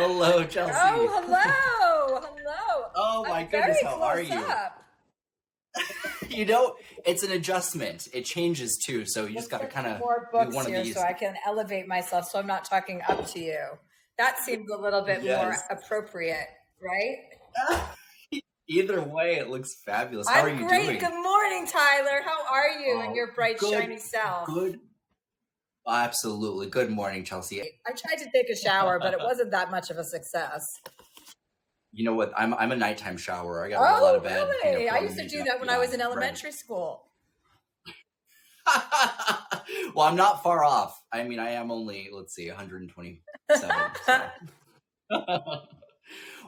Hello, Chelsea. Oh, hello. Hello. Oh my I'm goodness, very how are close you? up. You know, it's an adjustment. It changes too, so you just Let's got to get kind some of more do books one of here so these. I can elevate myself so I'm not talking up to you. That seems a little bit more Yes. appropriate, right? Either way, it looks fabulous. How are I'm you great. doing? Good morning, Tyler. How are you and Oh, your bright, good, shiny self? good. Absolutely. Good morning, Chelsea. I tried to take a shower, but it wasn't that much of a success. You know what? I'm a nighttime shower. I got to roll out Oh, of bed, really? I put on used the to do makeup. that when I Yeah, was in right. elementary school. Well, I'm not far off. I mean, I am only, let's see, 127. So.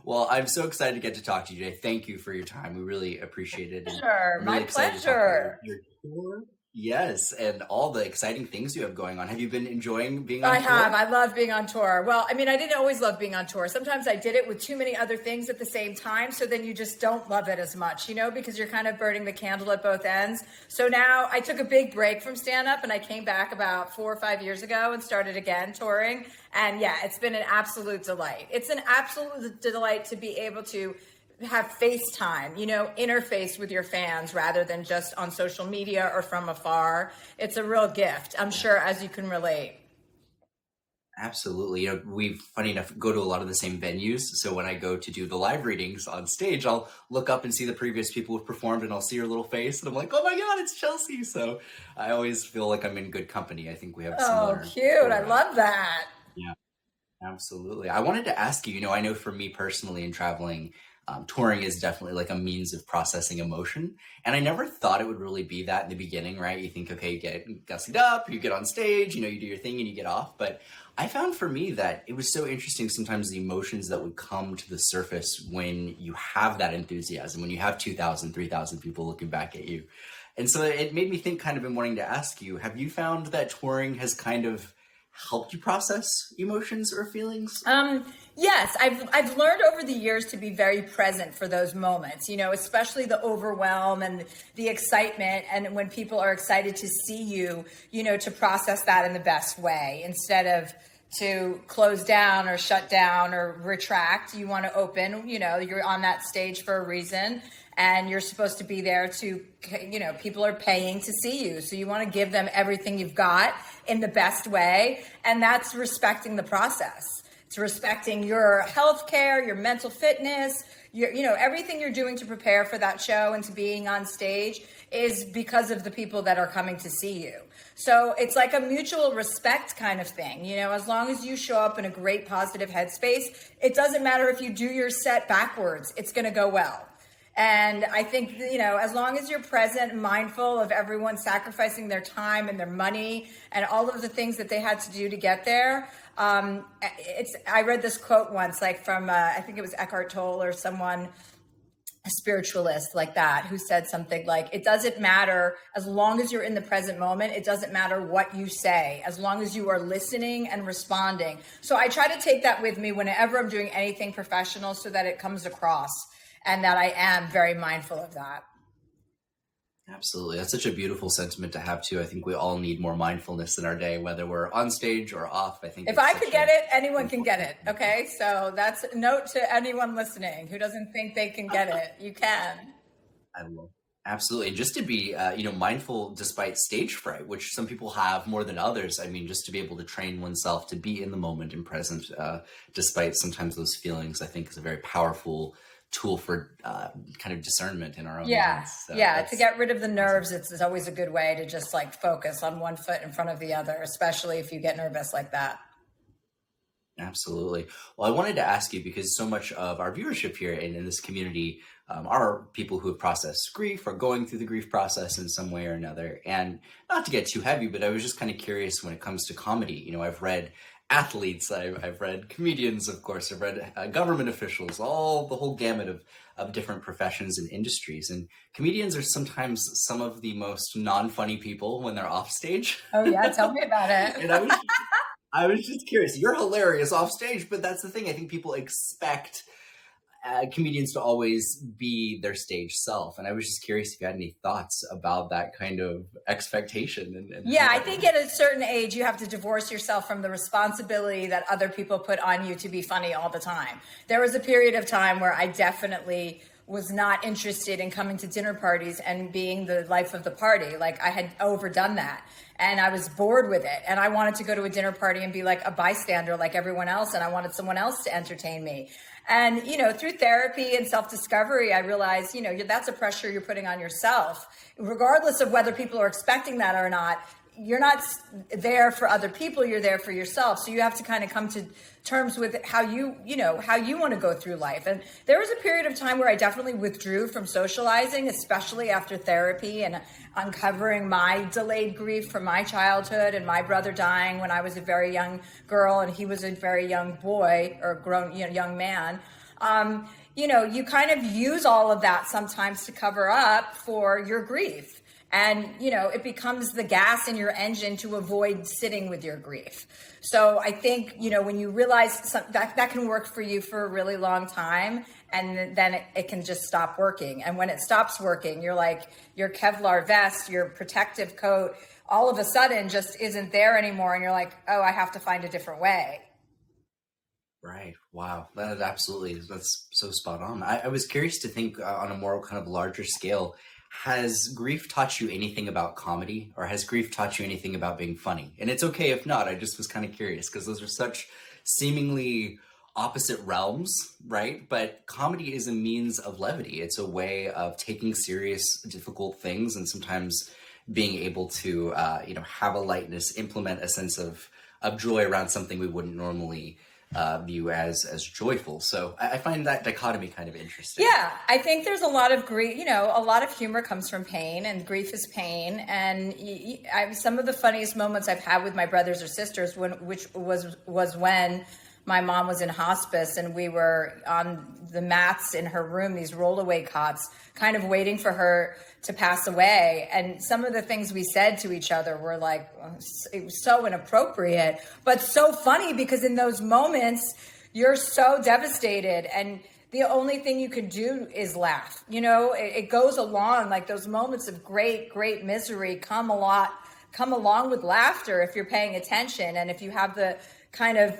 Well, I'm so excited to get to talk to you today. Thank you for your time. We really appreciate it. And Sure, I'm my really excited to talk about pleasure. your tour. Yes, and all the exciting things you have going on. Have you been enjoying being I on have. tour? I love being on tour. Well, I mean, I didn't always love being on tour. Sometimes I did it with too many other things at the same time. So then you just don't love it as much, because you're kind of burning the candle at both ends. So now I took a big break from stand up and I came back about 4 or 5 years ago and started again touring. And yeah, it's been an absolute delight. It's an absolute delight to be able to have FaceTime, interface with your fans rather than just on social media or from afar. It's a real gift, I'm sure, as you can relate. Absolutely. We, funny enough, go to a lot of the same venues. So when I go to do the live readings on stage, I'll look up and see the previous people who've performed and I'll see your little face and I'm like, oh my God, it's Chelsea. So I always feel like I'm in good company. I think we have a Oh, similar cute. I tour. love that. Yeah. Absolutely. I wanted to ask you, I know for me personally in traveling, touring is definitely like a means of processing emotion. And I never thought it would really be that in the beginning, right? You think, okay, you get gussied up, you get on stage, you do your thing and you get off. But I found for me that it was so interesting sometimes the emotions that would come to the surface when you have that enthusiasm, when you have 2,000, 3,000 people looking back at you. And so it made me think kind of in wanting to ask you, have you found that touring has kind of helped you process emotions or feelings? Yes, I've learned over the years to be very present for those moments, especially the overwhelm and the excitement. And when people are excited to see you, to process that in the best way instead of to close down or shut down or retract. You want to open, you're on that stage for a reason and you're supposed to be there to, people are paying to see you. So you want to give them everything you've got in the best way. And that's respecting the process. It's respecting your health care, your mental fitness, everything you're doing to prepare for that show and to being on stage is because of the people that are coming to see you. So it's like a mutual respect kind of thing. As long as you show up in a great positive headspace, it doesn't matter if you do your set backwards, it's going to go well. And I think, as long as you're present and mindful of everyone sacrificing their time and their money and all of the things that they had to do to get there. I read this quote once, like from, I think it was Eckhart Tolle or someone, a spiritualist like that, who said something like, it doesn't matter as long as you're in the present moment. It doesn't matter what you say, as long as you are listening and responding. So I try to take that with me whenever I'm doing anything professional so that it comes across and that I am very mindful of that. Absolutely. That's such a beautiful sentiment to have too. I think we all need more mindfulness in our day, whether we're on stage or off. I think if I could get it, anyone can get it. Okay. So that's a note to anyone listening who doesn't think they can get it. You can. I love Absolutely. And just to be, mindful despite stage fright, which some people have more than others. I mean, just to be able to train oneself to be in the moment and present, despite sometimes those feelings, I think is a very powerful tool for kind of discernment in our own minds. So to get rid of the nerves, it's always a good way to just like focus on one foot in front of the other, especially if you get nervous like that. Absolutely. Well, I wanted to ask you, because so much of our viewership here and in this community are people who have processed grief or going through the grief process in some way or another. And not to get too heavy, but I was just kind of curious when it comes to comedy. I've read athletes, I've read comedians, of course, I've read government officials, the whole gamut of different professions and industries. And comedians are sometimes some of the most non-funny people when they're off stage. Oh yeah, tell me about it. And I was just curious. You're hilarious off stage, but that's the thing. I think people expect comedians to always be their stage self. And I was just curious if you had any thoughts about that kind of expectation and Yeah, how I that think works. at a certain age, you have to divorce yourself from the responsibility that other people put on you to be funny all the time. There was a period of time where I definitely was not interested in coming to dinner parties and being the life of the party. Like I had overdone that and I was bored with it. And I wanted to go to a dinner party and be like a bystander like everyone else. And I wanted someone else to entertain me. And, through therapy and self-discovery, I realized, that's a pressure you're putting on yourself, regardless of whether people are expecting that or not. You're not there for other people, you're there for yourself. So you have to kind of come to terms with how how you want to go through life. And there was a period of time where I definitely withdrew from socializing, especially after therapy and uncovering my delayed grief from my childhood and my brother dying when I was a very young girl and he was a very young boy or grown, young man. You kind of use all of that sometimes to cover up for your grief. And, it becomes the gas in your engine to avoid sitting with your grief. So I think, when you realize that can work for you for a really long time, and then it can just stop working. And when it stops working, you're like, your Kevlar vest, your protective coat, all of a sudden just isn't there anymore. And you're like, oh, I have to find a different way. Right. Wow. That absolutely, that's so spot on. I was curious to think on a more kind of larger scale, has grief taught you anything about comedy, or has grief taught you anything about being funny? And it's okay if not. I just was kind of curious because those are such seemingly opposite realms, right? But comedy is a means of levity. It's a way of taking serious, difficult things and sometimes being able to, have a lightness, implement a sense of joy around something we wouldn't normally view as joyful. So I find that dichotomy kind of interesting. Yeah, I think there's a lot of grief. A lot of humor comes from pain, and grief is pain. And some of the funniest moments I've had with my brothers or sisters, which was when my mom was in hospice and we were on the mats in her room, these rollaway cots, kind of waiting for her to pass away. And some of the things we said to each other were like, it was so inappropriate, but so funny because in those moments, you're so devastated and the only thing you can do is laugh. It goes along, like those moments of great, great misery come along with laughter if you're paying attention and if you have the kind of,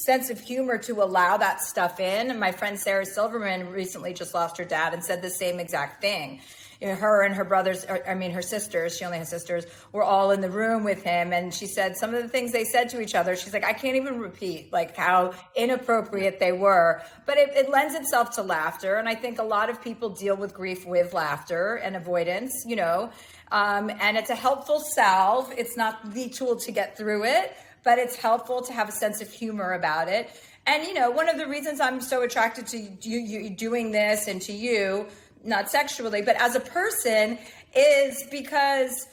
sense of humor to allow that stuff in. And my friend Sarah Silverman recently just lost her dad and said the same exact thing. Her and her brothers, her sisters, she only has sisters, were all in the room with him. And she said some of the things they said to each other, she's like, I can't even repeat like how inappropriate they were, but it lends itself to laughter. And I think a lot of people deal with grief with laughter and avoidance, and it's a helpful salve. It's not the tool to get through it, but it's helpful to have a sense of humor about it. And, one of the reasons I'm so attracted to you doing this and to you, not sexually, but as a person, is because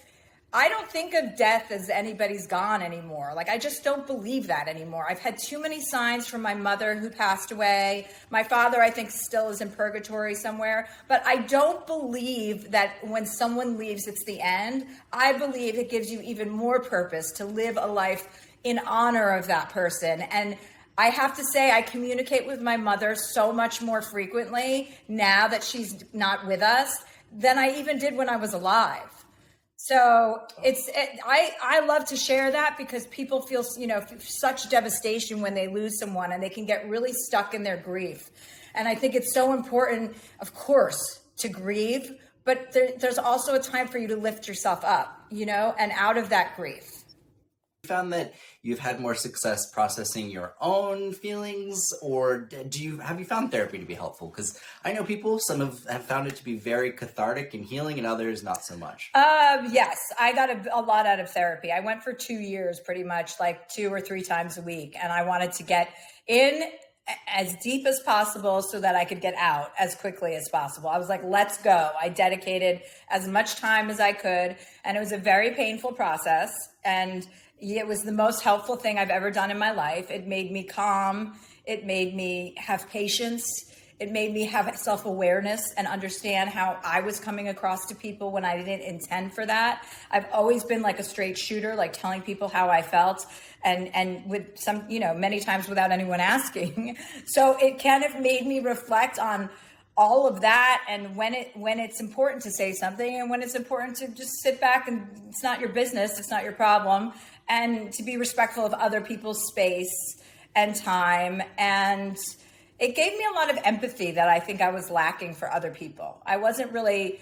I don't think of death as anybody's gone anymore. Like, I just don't believe that anymore. I've had too many signs from my mother who passed away. My father, I think, still is in purgatory somewhere. But I don't believe that when someone leaves, it's the end. I believe it gives you even more purpose to live a life in honor of that person. And I have to say, I communicate with my mother so much more frequently now that she's not with us than I even did when I was alive. So I love to share that because people feel, such devastation when they lose someone and they can get really stuck in their grief. And I think it's so important, of course, to grieve, but there's also a time for you to lift yourself up, and out of that grief. Found that you've had more success processing your own feelings, or have you found therapy to be helpful? Because I know some have found it to be very cathartic and healing, and others not so much. Yes, I got a lot out of therapy. I went for 2 years, pretty much like 2 or 3 times a week, and I wanted to get in as deep as possible so that I could get out as quickly as possible. I was like, let's go. I dedicated as much time as I could, and it was a very painful process, and it was the most helpful thing I've ever done in my life. It made me calm. It made me have patience. It made me have self-awareness and understand how I was coming across to people when I didn't intend for that. I've always been like a straight shooter, like telling people how I felt, and with some, many times without anyone asking. So it kind of made me reflect on all of that, and when it's important to say something, and when it's important to just sit back and it's not your business, it's not your problem, and to be respectful of other people's space and time. And it gave me a lot of empathy that I think I was lacking for other people. I wasn't really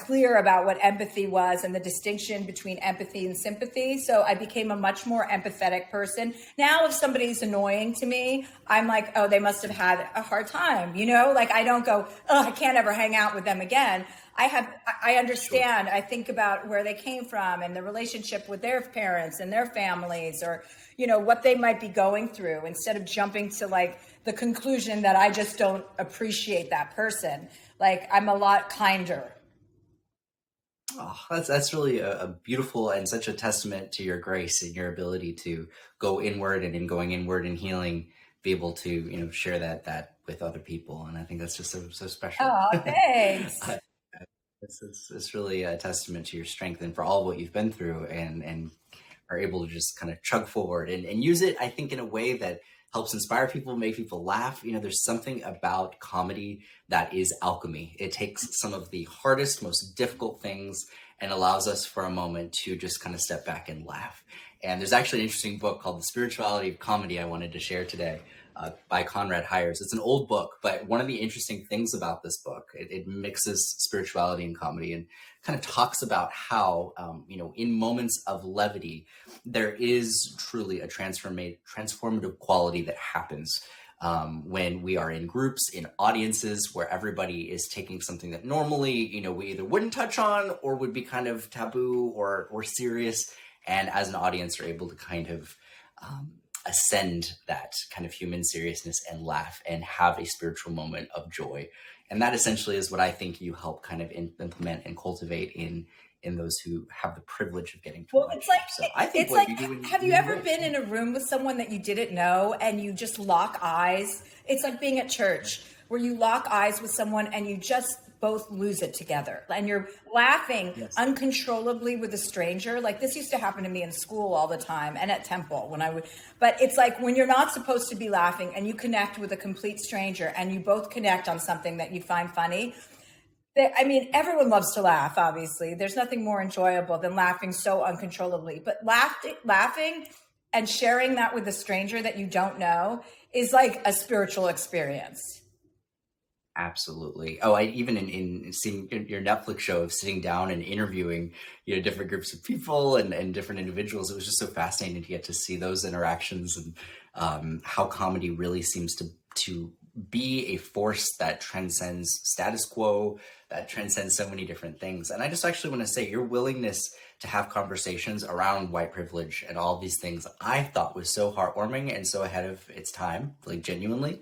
clear about what empathy was and the distinction between empathy and sympathy. So I became a much more empathetic person. Now, if somebody's annoying to me, I'm like, oh, they must have had a hard time. Like I don't go, oh, I can't ever hang out with them again. I understand. Sure. I think about where they came from and the relationship with their parents and their families, or, what they might be going through, instead of jumping to like the conclusion that I just don't appreciate that person. Like I'm a lot kinder. Oh, that's really a beautiful and such a testament to your grace and your ability to go inward, and in going inward and healing, be able to share that with other people. And I think that's just so special. Oh, thanks. It's really a testament to your strength and for all what you've been through, and are able to just kind of chug forward and use it, I think, in a way that helps inspire people, make people laugh. There's something about comedy that is alchemy. It takes some of the hardest, most difficult things and allows us for a moment to just kind of step back and laugh. And there's actually an interesting book called The Spirituality of Comedy I wanted to share today, by Conrad Hires. It's an old book, but one of the interesting things about this book, it mixes spirituality and comedy, and kind of talks about how, in moments of levity, there is truly a transformative quality that happens when we are in groups, in audiences, where everybody is taking something that normally, we either wouldn't touch on or would be kind of taboo or serious. And as an audience, are able to kind of ascend that kind of human seriousness and laugh and have a spiritual moment of joy. And that essentially is what I think you help kind of implement and cultivate in those who have the privilege of getting to watch. It's like, so I think it's like, have you ever been in a room with someone that you didn't know and you just lock eyes? It's like being at church where you lock eyes with someone and you just both lose it together, and you're laughing uncontrollably with a stranger. Like this used to happen to me in school all the time, and at Temple but it's like when you're not supposed to be laughing and you connect with a complete stranger and you both connect on something that you find funny. Everyone loves to laugh, obviously. There's nothing more enjoyable than laughing so uncontrollably, but laughing and sharing that with a stranger that you don't know is like a spiritual experience. Absolutely. Oh, I even in seeing your Netflix show of sitting down and interviewing, different groups of people and different individuals, it was just so fascinating to get to see those interactions, and how comedy really seems to be a force that transcends status quo, that transcends so many different things. And I just actually want to say your willingness to have conversations around white privilege and all these things, I thought was so heartwarming and so ahead of its time, like genuinely.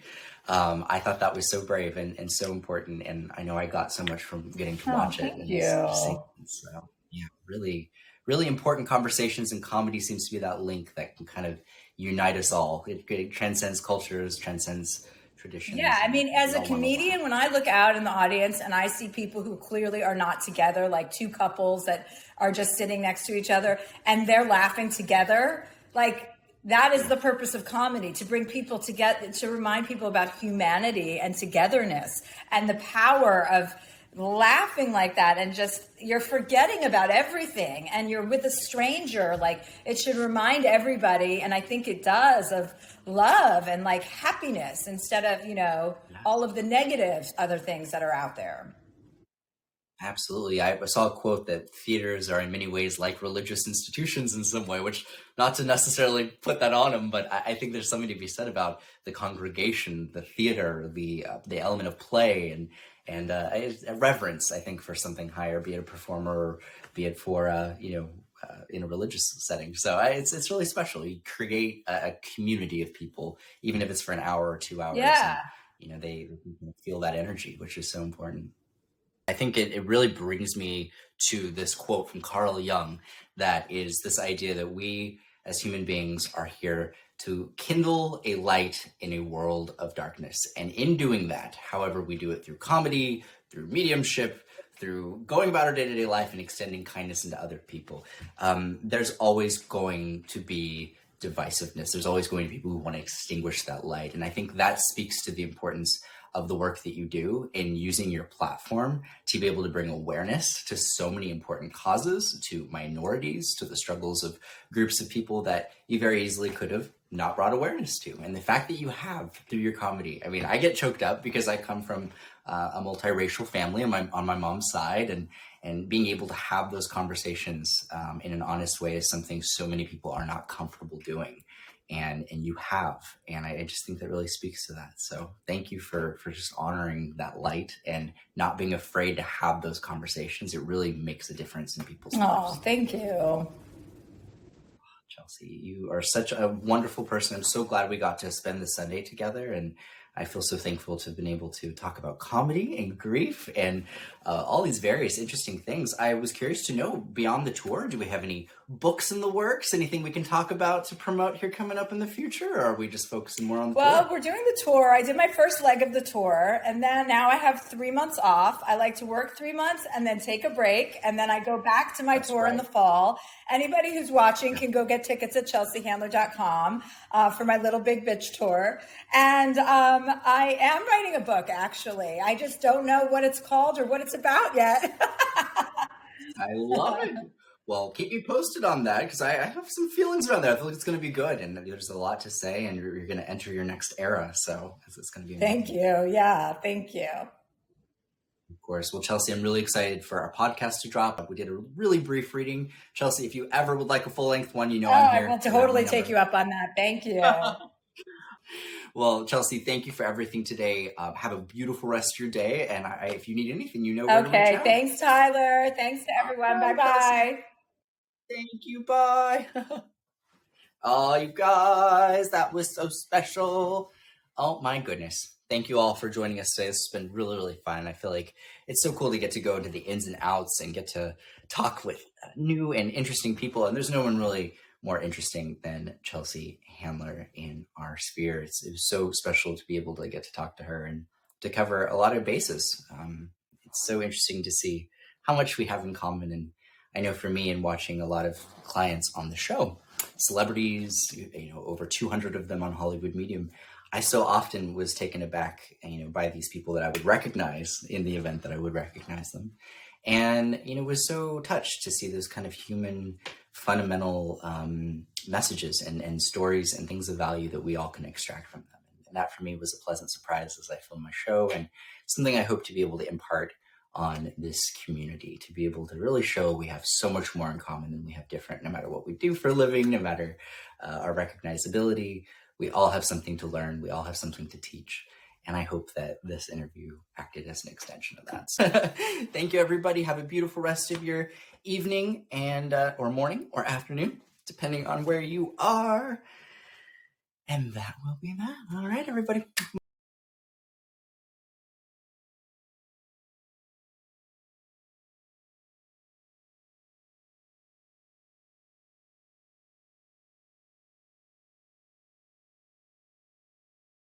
I thought that was so brave and so important. And I know I got so much from getting to watch it. Thank you. So yeah, really, really important conversations, and comedy seems to be that link that can kind of unite us all. It transcends cultures, transcends traditions. Yeah, as a comedian, when I look out in the audience and I see people who clearly are not together, like two couples that are just sitting next to each other and they're laughing together, like that is the purpose of comedy, to bring people together, to remind people about humanity and togetherness and the power of laughing like that. And just, you're forgetting about everything and you're with a stranger. Like it should remind everybody, and I think it does, of love and like happiness instead of, all of the negative other things that are out there. Absolutely. I saw a quote that theaters are in many ways like religious institutions in some way, which, not to necessarily put that on them, but I think there's something to be said about the congregation, the theater, the element of play, and a reverence, I think, for something higher, be it a performer, or be it for in a religious setting. So it's really special. You create a community of people, even if it's for an hour or 2 hours. Yeah. And, they feel that energy, which is so important. I think it really brings me to this quote from Carl Jung, that is this idea that we as human beings are here to kindle a light in a world of darkness. And in doing that, however we do it, through comedy, through mediumship, through going about our day-to-day life and extending kindness into other people, there's always going to be divisiveness. There's always going to be people who want to extinguish that light. And I think that speaks to the importance of the work that you do in using your platform to be able to bring awareness to so many important causes, to minorities, to the struggles of groups of people that you very easily could have not brought awareness to. And the fact that you have through your comedy, I mean, I get choked up because I come from a multiracial family on my mom's side, and being able to have those conversations in an honest way is something so many people are not comfortable doing. And you have, and I just think that really speaks to that. So thank you for just honoring that light and not being afraid to have those conversations. It really makes a difference in people's lives. Oh, thank you. Chelsea, you are such a wonderful person. I'm so glad we got to spend this Sunday together, and I feel so thankful to have been able to talk about comedy and grief and all these various interesting things. I was curious to know, beyond the tour, do we have any books in the works? Anything we can talk about to promote here coming up in the future? Or are we just focusing more on the Well, tour? we're doing the tour. I did my first leg of the tour, and then now I have 3 months off. I like to work 3 months and then take a break, and then I go back to my tour in the fall. Anybody who's watching can go get tickets at chelseahandler.com for my Little Big Bitch tour. And I am writing a book, actually. I just don't know what it's called or what it's about yet. I love it. Well, keep me posted on that, because I have some feelings around that. I feel like it's going to be good, and there's a lot to say, and you're going to enter your next era. So it's going to be amazing. Thank you. Yeah, thank you. Of course. Well, Chelsea, I'm really excited for our podcast to drop. We did a really brief reading. Chelsea, if you ever would like a full-length one, I'm here. I will totally take you up on that. Thank you. Well, Chelsea, thank you for everything today. Have a beautiful rest of your day. And if you need anything, where to reach out. Thanks, Tyler. Thanks to everyone. Bye-bye. Thank you. Bye. Oh, you guys, that was so special. Oh, my goodness. Thank you all for joining us today. This has been really, really fun. I feel like it's so cool to get to go into the ins and outs and get to talk with new and interesting people. And there's no one really more interesting than Chelsea Handler in our sphere. It was so special to be able to get to talk to her and to cover a lot of bases. It's so interesting to see how much we have in common. And I know for me, in watching a lot of clients on the show, celebrities, over 200 of them on Hollywood Medium, I so often was taken aback, by these people that I would recognize in the event that I would recognize them. And, was so touched to see those kind of human fundamental messages and stories and things of value that we all can extract from them. And that for me was a pleasant surprise as I filmed my show, and something I hope to be able to impart on this community, to be able to really show we have so much more in common than we have different, no matter what we do for a living, no matter our recognizability. We all have something to learn. We all have something to teach. And I hope that this interview acted as an extension of that. So, thank you, everybody. Have a beautiful rest of your evening and or morning or afternoon, depending on where you are. And that will be that. All right, everybody.